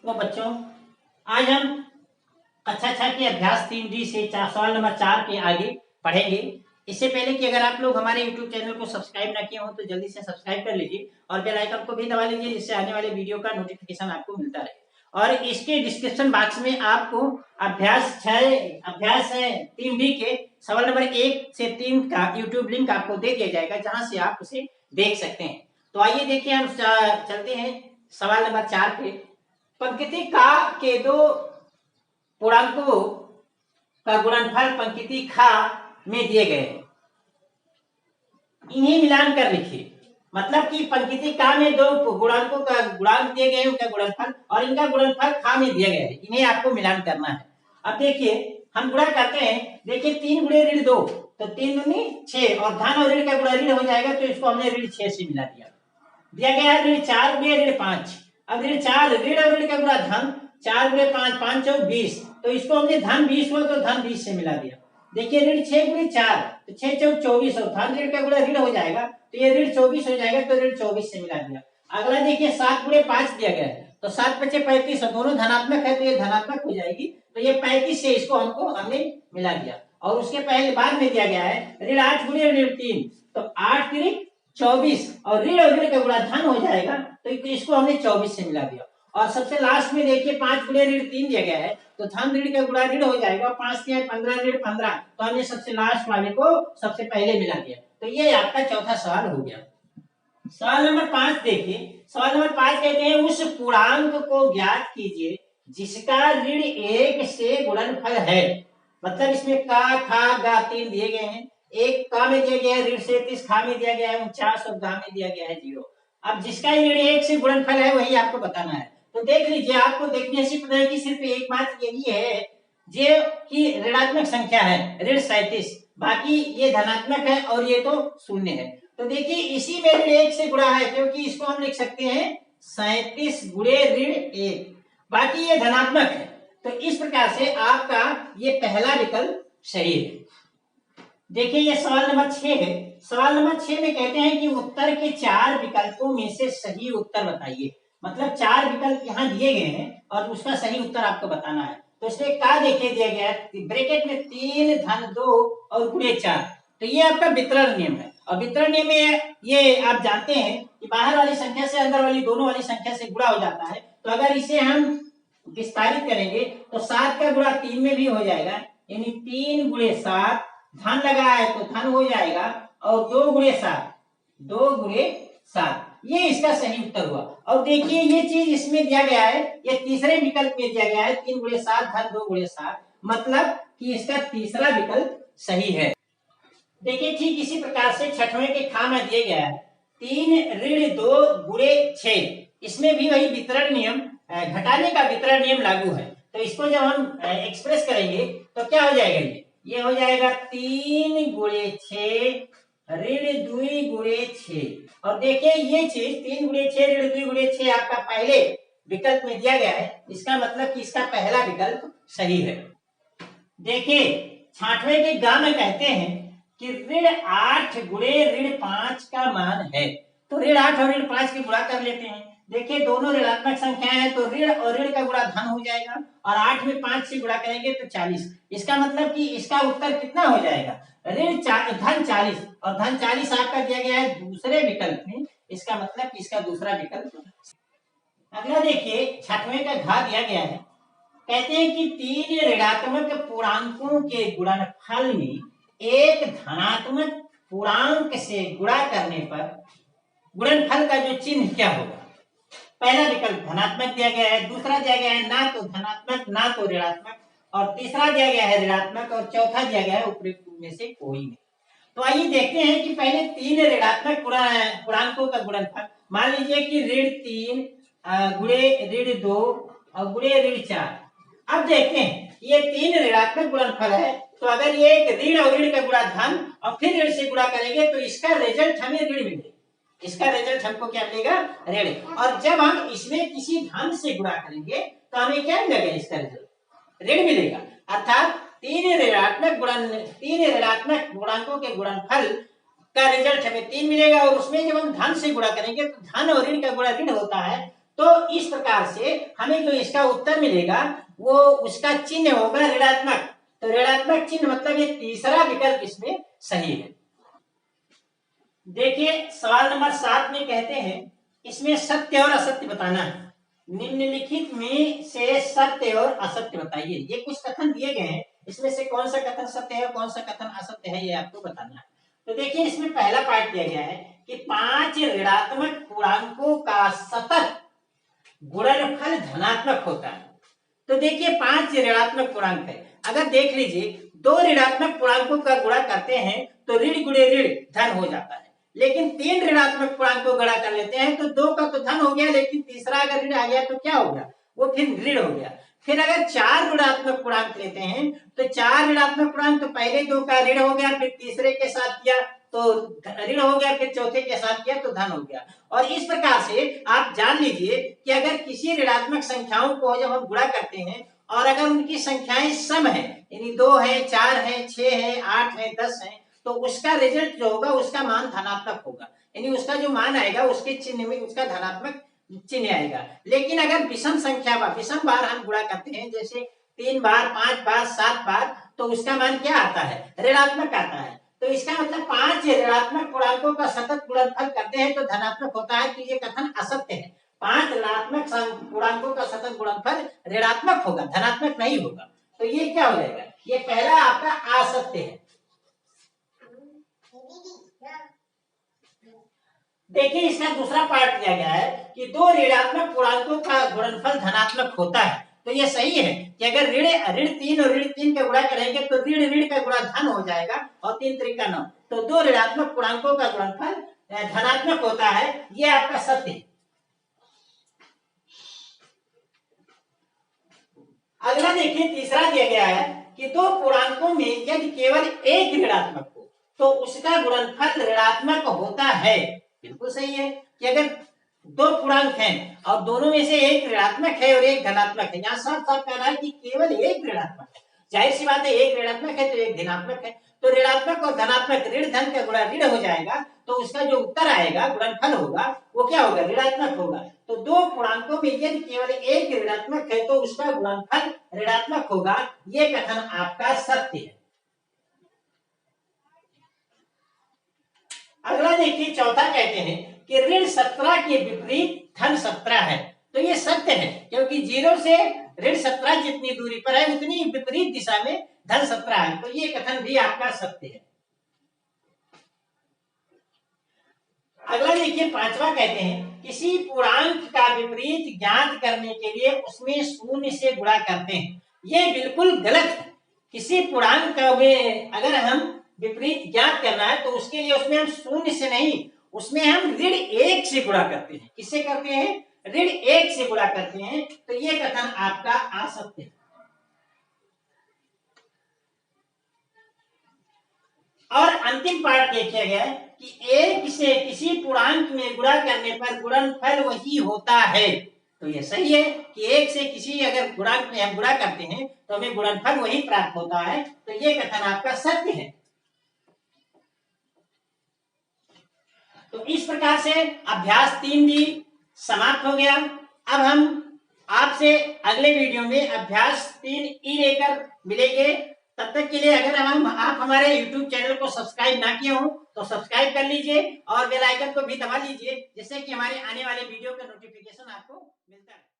तो बच्चों आज हम कक्षा 6 के अभ्यास 3D से सवाल नंबर 4 के आगे पढ़ेंगे। इससे पहले कि अगर आप लोग हमारे YouTube चैनल को सब्सक्राइब ना किए हो तो जल्दी से सब्सक्राइब कर लीजिए और बेल आइकन को भी दबा लीजिए, जिससे आने वाले वीडियो का नोटिफिकेशन आपको मिलता रहे। और इसके डिस्क्रिप्शन बॉक्स में आपको अभ्यास 3D के सवाल नंबर 1 से 3 का YouTube लिंक आपको दे दिया जाएगा, जहां से आप उसे देख सकते हैं। तो आइए देखिए, हम चलते हैं सवाल नंबर 4 पे। पंक्ति का के दो पूर्णांकों का गुणनफल पंक्ति खा में दिए गए हैं, इन्हें मिलान कर लिखिए। मतलब कि पंक्ति का में दो गुणांकों का गुणांक दिए गए हैं, उनका गुणनफल, और इनका गुणनफल खा में दिया गया है, इन्हें आपको मिलान करना है। अब देखिए हम गुणा करते हैं। देखिए 3 गुणे ऋण 2 तो 3 दूनी 6, और धन और ऋण का गुणा ऋण हो जाएगा, तो इसको हमने ऋण 6 से मिला दिया। दिया गया है ऋण 4 गुणे ऋण 5। अब ऋण 4 ऋण और ऋण का गुणा धन, 4 गुणे 5 5 चौक 20, तो इसको हमने धन 20 हुआ तो धन 20 से मिला दिया। देखिए ऋण 6 गुणे 4 तो 6 चौक 24, और धन ऋण का गुणा ऋण हो जाएगा, तो ये ऋण 24 हो जाएगा, तो ऋण 24 से मिला दिया। अगला देखिए 7 गुणे 5 दिया गया है, तो 7 पचे 35, और दोनों धनात्मक है तो ये धनात्मक हो जाएगी, तो ये 35 से इसको हमने मिला दिया। और उसके पहले बाद में दिया गया है ऋण 8 गुणे ऋण 3, तो 8 तिरिक 24, और ऋण का गुणा धन हो जाएगा, तो इसको हमने 24 से मिला दिया। और सबसे लास्ट में देखिए 5 गुणे ऋण 3 दिया गया है, तो धन ऋण का गुणा ऋण हो जाएगा, 5 से 15 ऋण 15, तो हमने सबसे लास्ट वाले को सबसे पहले मिला दिया। तो ये आपका चौथा सवाल हो गया। सवाल नंबर 5 देखिए। सवाल नंबर 5 कहते हैं उस पूर्णांक को ज्ञात कीजिए जिसका ऋण 1 से गुणनफल है। मतलब इसमें का खा गा 3 दिए गए हैं, एक का में दिया गया है ऋण 37, खा में दिया गया है 49, और गा में दिया गया है 0। अब जिसका ऋण 1 से गुणनफल है वही आपको बताना है। तो देख लीजिए, आपको देखने से पता है कि सिर्फ एक बात यही है जो कि ऋणात्मक संख्या है ऋण 37, बाकी ये धनात्मक है और ये तो शून्य है। तो देखिए इसी में ऋण 1 से गुणा है, क्योंकि इसको हम लिख सकते हैं 37 गुणे ऋण 1, बाकी ये धनात्मक है। तो इस प्रकार से आपका ये पहला विकल्प सही है। देखिए ये सवाल नंबर 6 है। सवाल नंबर 6 में कहते हैं कि उत्तर के 4 विकल्पों में से सही उत्तर बताइए। मतलब 4 विकल्प यहाँ दिए गए हैं और उसका सही उत्तर आपको बताना है। तो इसमें का देखिए दिया गया है ब्रैकेट में 3 धन 2 और गुणे 4, तो ये आपका वितरण नियम है। और वितरण नियम में ये आप जानते हैं कि बाहर वाली संख्या से अंदर वाली दोनों वाली संख्या से गुणा हो जाता है। तो अगर इसे हम विस्तारित करेंगे तो 7 का गुणा 3 में भी हो जाएगा, यानी 3 गुणे 7, धन लगा है तो धन हो जाएगा, और 2 गुणे 7, 2 गुणे 7, ये इसका सही उत्तर हुआ। और देखिए ये चीज इसमें दिया गया है, ये तीसरे विकल्प में दिया गया है 3 गुणे 7 धन 2 गुणे 7, मतलब कि इसका तीसरा विकल्प सही है। देखिए ठीक इसी प्रकार से छठवें के खा में दिया गया है 3 ऋण 2 गुणे 6, इसमें भी वही वितरण नियम, घटाने का वितरण नियम लागू है। तो इसको जब हम एक्सप्रेस करेंगे तो क्या हो जाएगा, ये हो जाएगा 3 गुणे 6 ऋण 2 गुणे 6। और देखिए ये चीज 3 गुणे 6 ऋण 2 गुणे 6 आपका पहले विकल्प में दिया गया है, इसका मतलब कि इसका पहला विकल्प सही है। देखिए 6वें के गा में कहते हैं कि ऋण 8 गुणे ऋण 5 का मान है। तो ऋण 8 और ऋण 5 के गुणा कर लेते हैं। देखिए दोनों ऋणात्मक संख्याएं हैं, तो ऋण और ऋण का गुणा धन हो जाएगा, और 8 में 5 से गुणा करेंगे तो 40। इसका मतलब कि इसका उत्तर कितना हो जाएगा, ऋण धन 40, और धन 40 आपका दिया गया है दूसरे विकल्प में, इसका मतलब कि इसका दूसरा विकल्प। अगला देखिए 6वें का घा दिया गया है। कहते हैं कि 3 ऋणात्मक पूर्णांकों के गुणनफल में एक धनात्मक पूर्णांक से गुणा करने पर गुणनफल का जो चिन्ह क्या होगा। पहला विकल्प धनात्मक दिया गया है, दूसरा दिया गया है ना तो धनात्मक ना तो ऋणात्मक, और तीसरा दिया गया है ऋणात्मक, और चौथा दिया गया है उपयुक्त में से कोई नहीं। तो आइए देखते हैं कि पहले 3 ऋणात्मक पूर्णांकों का गुणनफल। मान लीजिए कि ऋण 3 गुणे ऋण 2 और गुणे ऋण 4। अब देखते हैं ये 3 ऋणात्मक गुणनफल है, तो अगर ये एक ऋण और ऋण का गुणा धन और फिर ऋण से गुणा करेंगे तो इसका रिजल्ट हमें ऋण मिलेगा, इसका रिजल्ट हमको क्या मिलेगा, ऋण। और जब हम इसमें किसी धन से गुणा करेंगे तो हमें क्या मिलेगा, इसका रिजल्ट ऋण मिलेगा। अर्थात 3 ऋणात्मक गुणांकों के गुणनफल का रिजल्ट हमें 3 मिलेगा, और उसमें जब हम धन से गुणा करेंगे तो धन और ऋण का गुणा ऋण होता है, तो इस प्रकार से हमें जो इसका उत्तर मिलेगा वो उसका चिन्ह होगा ऋणात्मक। तो ऋणात्मक चिन्ह मतलब ये तीसरा विकल्प इसमें सही है। देखिए सवाल नंबर 7 में कहते हैं इसमें सत्य और असत्य बताना है। निम्नलिखित में से सत्य और असत्य बताइए। ये कुछ कथन दिए गए हैं, इसमें से कौन सा कथन सत्य है कौन सा कथन असत्य है ये आपको बताना है। तो देखिए इसमें पहला पार्ट दिया गया है कि 5 ऋणात्मक पूर्णांकों का सतत गुणनफल धनात्मक होता है। तो देखिए 5 ऋणात्मक पूर्णांक है, अगर देख लीजिए 2 ऋणात्मक पूर्णांकों का गुणा करते हैं तो ऋण गुणे ऋण धन हो जाता है, लेकिन 3 ऋणात्मक पूर्णांक को गुणा कर लेते हैं तो 2 का तो धन हो गया, लेकिन तीसरा अगर ऋण आ गया तो क्या हो गया, वो फिर ऋण हो गया। फिर अगर 4 ऋणात्मक पूर्णांक लेते हैं तो 4 ऋणात्मक पूर्णांक तो पहले 2 का ऋण हो गया, फिर तीसरे के साथ किया तो ऋण हो गया, फिर चौथे के साथ किया तो धन हो गया। और इस प्रकार से आप जान लीजिए कि अगर किसी ऋणात्मक संख्याओं को जब हम गुणा करते हैं और अगर उनकी संख्याएं सम है, यानी 2 है 4 है 6 है 8 है 10 है, तो उसका रिजल्ट जो होगा उसका मान धनात्मक होगा, यानी उसका जो मान आएगा उसके चिन्ह में उसका धनात्मक चिन्ह आएगा। लेकिन अगर विषम संख्या विषम बार हम गुणा करते हैं, जैसे 3 बार 5 बार 7 बार, तो उसका मान क्या आता है, ऋणात्मक आता है। तो इसका मतलब 5 ऋणात्मक पूर्णांकों का सतत गुणनफल करते हैं तो धनात्मक होता है, तो ये कथन असत्य है। 5 ऋणात्मक पूर्णांकों का सतत गुणनफल ऋणात्मक होगा, धनात्मक नहीं होगा। तो ये क्या हो जाएगा, ये पहला आपका असत्य है। देखिए इसका दूसरा पार्ट दिया गया है कि 2 ऋणात्मक पूर्णांकों का गुणनफल धनात्मक होता है। तो ये सही है कि अगर ऋण 3 और ऋण 3 का गुणा करेंगे तो ऋण ऋण का गुणा धन हो जाएगा और 3 3 9, तो 2 ऋणात्मक पूर्णांकों का गुणनफल धनात्मक होता है, ये आपका सत्य है। अगला देखिए तीसरा दिया गया है कि 2 पूर्णांकों में यदि केवल एक ऋणात्मक हो तो उसका गुणनफल ऋणात्मक होता है। बिल्कुल सही है कि अगर 2 पूर्णांक हैं और दोनों में से एक ऋणात्मक है और एक धनात्मक है, यहाँ साफ साफ कह रहा है कि केवल एक ऋणात्मक है। जाहिर सी बात है एक ऋणात्मक है तो एक धनात्मक है, तो ऋणात्मक और धनात्मक ऋण धन का गुणा ऋण हो जाएगा, तो उसका जो उत्तर आएगा गुणनफल होगा वो क्या होगा, ऋणात्मक होगा। तो 2 पूर्णांकों में यदि केवल एक ऋणात्मक है तो उसका गुणनफल ऋणात्मक होगा, ये कथन आपका सत्य है। अगला देखिए चौथा कहते हैं कि ऋण 17 के विपरीत धन 17 है। तो ये सत्य है क्योंकि 0 से ऋण 17 जितनी दूरी पर है उतनी विपरीत दिशा में धन 17 है, तो ये कथन भी आपका सत्य है। अगला देखिए पांचवा कहते हैं किसी पूर्णांक का विपरीत ज्ञात करने के लिए उसमें शून्य से गुणा करते हैं। ये बिल्कुल गलत है। किसी पूर्णांक में अगर हम विपरीत ज्ञात करना है तो उसके लिए उसमें हम शून्य से नहीं, उसमें हम ऋण 1 से गुणा करते हैं। किससे करते हैं, ऋण 1 से गुणा करते हैं, तो ये कथन आपका असत्य है। और अंतिम पार्ट देखिए गया कि 1 से किसी पूर्णांक में गुणा करने पर गुणनफल वही होता है। तो ये सही है कि 1 से किसी अगर गुणांक में हम गुणा करते हैं तो हमें गुणनफल वही प्राप्त होता है, तो ये कथन आपका सत्य है। तो इस प्रकार से अभ्यास 3 भी समाप्त हो गया। अब हम आपसे अगले वीडियो में अभ्यास 3E लेकर मिलेंगे। तब तक के लिए अगर आप हमारे YouTube चैनल को सब्सक्राइब ना किए हो तो सब्सक्राइब कर लीजिए और बेल आइकन को भी दबा लीजिए, जिससे कि हमारे आने वाले वीडियो का नोटिफिकेशन आपको मिलता है।